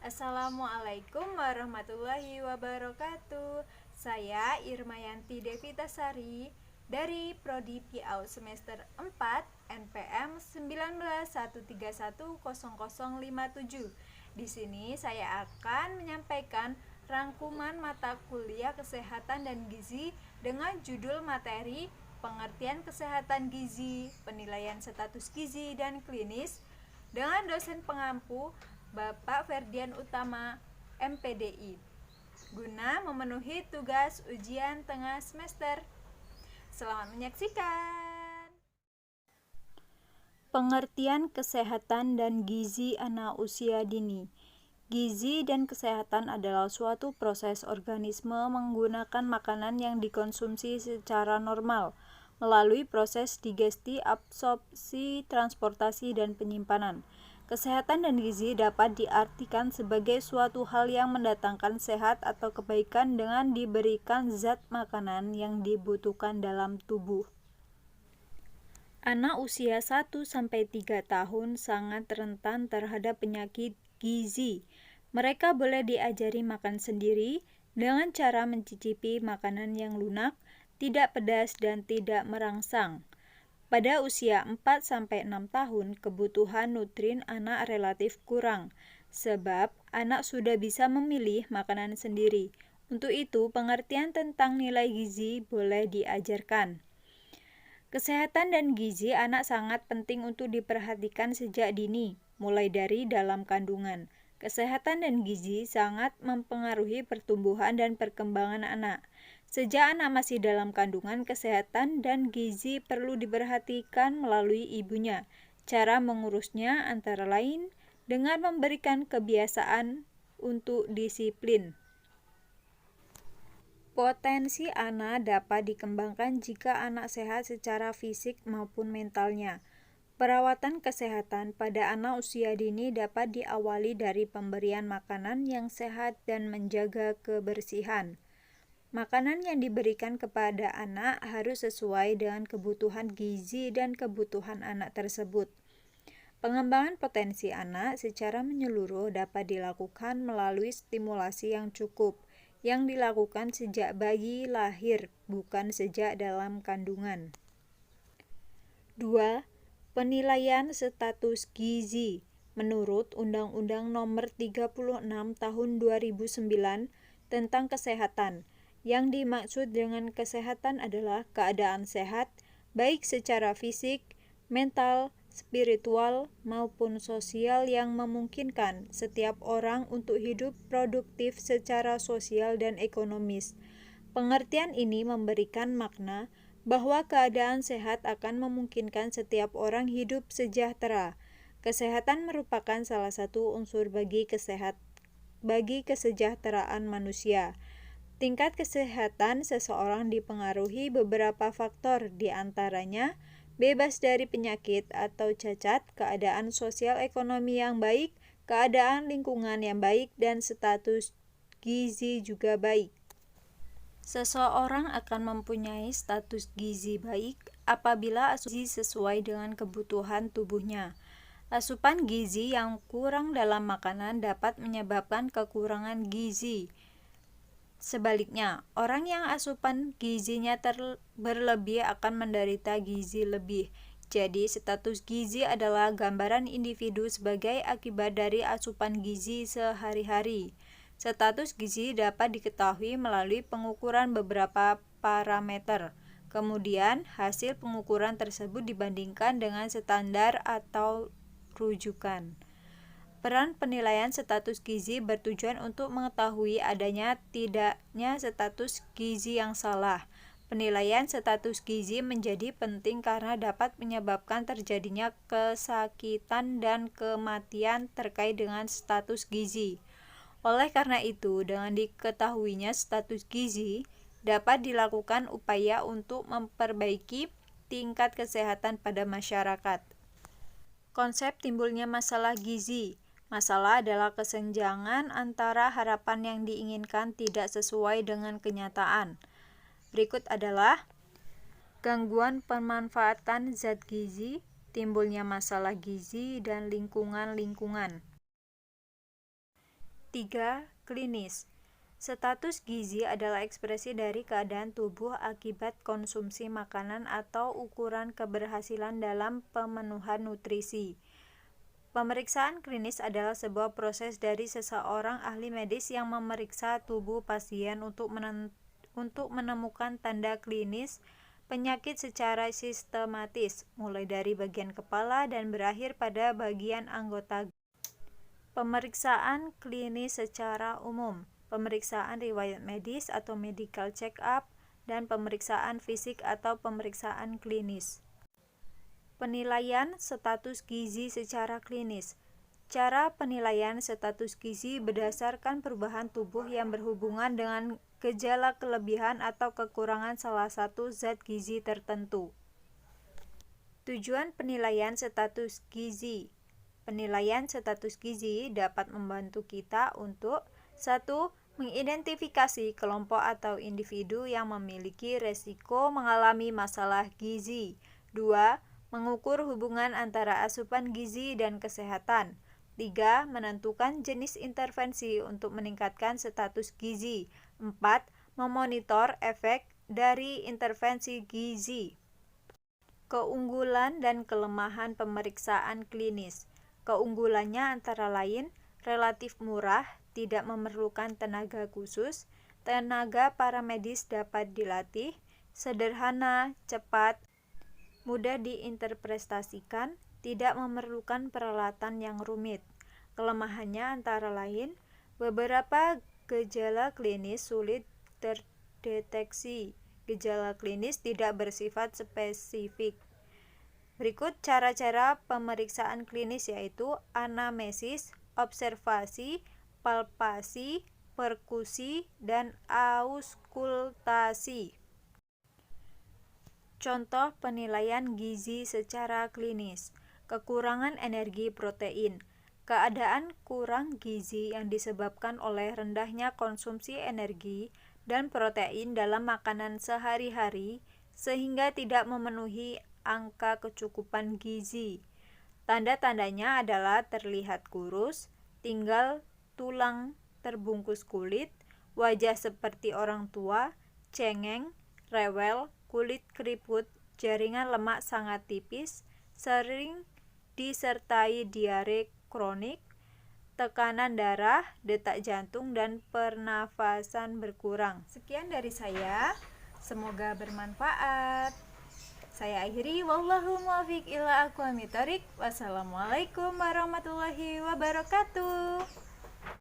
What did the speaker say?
Assalamualaikum warahmatullahi wabarakatuh. Saya Irmayanti Devitasari dari Prodi PIAU semester 4 NPM 1913100057. Di sini saya akan menyampaikan rangkuman mata kuliah kesehatan dan gizi dengan judul materi pengertian kesehatan gizi, penilaian status gizi dan klinis dengan dosen pengampu Bapak Ferdian Utama, MPDI, guna memenuhi tugas ujian tengah semester. Selamat menyaksikan. Pengertian kesehatan dan gizi anak usia dini. Gizi dan kesehatan adalah suatu proses organisme menggunakan makanan yang dikonsumsi secara normal melalui proses digesti, absorpsi, transportasi, dan penyimpanan. Kesehatan dan gizi dapat diartikan sebagai suatu hal yang mendatangkan sehat atau kebaikan dengan diberikan zat makanan yang dibutuhkan dalam tubuh. Anak usia 1-3 tahun sangat rentan terhadap penyakit gizi. Mereka boleh diajari makan sendiri dengan cara mencicipi makanan yang lunak, tidak pedas, dan tidak merangsang. Pada usia 4-6 tahun, kebutuhan nutrin anak relatif kurang, sebab anak sudah bisa memilih makanan sendiri. Untuk itu, pengertian tentang nilai gizi boleh diajarkan. Kesehatan dan gizi anak sangat penting untuk diperhatikan sejak dini, mulai dari dalam kandungan. Kesehatan dan gizi sangat mempengaruhi pertumbuhan dan perkembangan anak. Sejak anak masih dalam kandungan, kesehatan dan gizi perlu diperhatikan melalui ibunya. Cara mengurusnya antara lain dengan memberikan kebiasaan untuk disiplin. Potensi anak dapat dikembangkan jika anak sehat secara fisik maupun mentalnya. Perawatan kesehatan pada anak usia dini dapat diawali dari pemberian makanan yang sehat dan menjaga kebersihan. Makanan yang diberikan kepada anak harus sesuai dengan kebutuhan gizi dan kebutuhan anak tersebut. Pengembangan potensi anak secara menyeluruh dapat dilakukan melalui stimulasi yang cukup, yang dilakukan sejak bayi lahir, bukan sejak dalam kandungan. 2. Penilaian status gizi. Menurut Undang-Undang Nomor 36 Tahun 2009 tentang Kesehatan, yang dimaksud dengan kesehatan adalah keadaan sehat, baik secara fisik, mental, spiritual, maupun sosial yang memungkinkan setiap orang untuk hidup produktif secara sosial dan ekonomis. Pengertian ini memberikan makna bahwa keadaan sehat akan memungkinkan setiap orang hidup sejahtera. Kesehatan merupakan salah satu unsur bagi kesejahteraan manusia. Tingkat kesehatan seseorang dipengaruhi beberapa faktor, di antaranya bebas dari penyakit atau cacat, keadaan sosial ekonomi yang baik, keadaan lingkungan yang baik, dan status gizi juga baik. Seseorang akan mempunyai status gizi baik apabila asupan gizi sesuai dengan kebutuhan tubuhnya. Asupan gizi yang kurang dalam makanan dapat menyebabkan kekurangan gizi. Sebaliknya, orang yang asupan gizinya berlebih akan menderita gizi lebih. Jadi, status gizi adalah gambaran individu sebagai akibat dari asupan gizi sehari-hari. Status gizi dapat diketahui melalui pengukuran beberapa parameter. Kemudian, hasil pengukuran tersebut dibandingkan dengan standar atau rujukan. Peran penilaian status gizi bertujuan untuk mengetahui adanya tidaknya status gizi yang salah. Penilaian status gizi menjadi penting karena dapat menyebabkan terjadinya kesakitan dan kematian terkait dengan status gizi. Oleh karena itu, dengan diketahuinya status gizi, dapat dilakukan upaya untuk memperbaiki tingkat kesehatan pada masyarakat. Konsep timbulnya masalah gizi. Masalah adalah kesenjangan antara harapan yang diinginkan tidak sesuai dengan kenyataan. Berikut adalah gangguan pemanfaatan zat gizi, timbulnya masalah gizi, dan lingkungan. 3. Klinis. Status gizi adalah ekspresi dari keadaan tubuh akibat konsumsi makanan atau ukuran keberhasilan dalam pemenuhan nutrisi. Pemeriksaan klinis adalah sebuah proses dari seseorang ahli medis yang memeriksa tubuh pasien untuk menemukan tanda klinis penyakit secara sistematis, mulai dari bagian kepala dan berakhir pada bagian anggota. Pemeriksaan klinis secara umum, pemeriksaan riwayat medis atau medical check-up, dan pemeriksaan fisik atau pemeriksaan klinis. Penilaian status gizi secara klinis. Cara penilaian status gizi berdasarkan perubahan tubuh yang berhubungan dengan gejala kelebihan atau kekurangan salah satu zat gizi tertentu. Tujuan penilaian status gizi. Penilaian status gizi dapat membantu kita untuk 1. Mengidentifikasi kelompok atau individu yang memiliki resiko mengalami masalah gizi. 2. Mengukur hubungan antara asupan gizi dan kesehatan. 3. Menentukan jenis intervensi untuk meningkatkan status gizi. 4. Memonitor efek dari intervensi gizi. Keunggulan dan kelemahan pemeriksaan klinis. Keunggulannya antara lain relatif murah, tidak memerlukan tenaga khusus, tenaga paramedis dapat dilatih, sederhana, cepat, mudah diinterpretasikan, tidak memerlukan peralatan yang rumit. Kelemahannya antara lain beberapa gejala klinis sulit terdeteksi. Gejala klinis tidak bersifat spesifik. Berikut cara-cara pemeriksaan klinis yaitu anamnesis, observasi, palpasi, perkusi, dan auskultasi. Contoh penilaian gizi secara klinis. Kekurangan energi protein. Keadaan kurang gizi yang disebabkan oleh rendahnya konsumsi energi dan protein dalam makanan sehari-hari sehingga tidak memenuhi angka kecukupan gizi. Tanda-tandanya adalah terlihat kurus, tinggal tulang terbungkus kulit, wajah seperti orang tua, cengeng, rewel, kulit keriput, jaringan lemak sangat tipis, sering disertai diare kronik, tekanan darah, detak jantung, dan pernafasan berkurang. Sekian dari saya, semoga bermanfaat. Saya akhiri, wallahu muwaffiq ila aqwamit thoriq. Wassalamualaikum warahmatullahi wabarakatuh.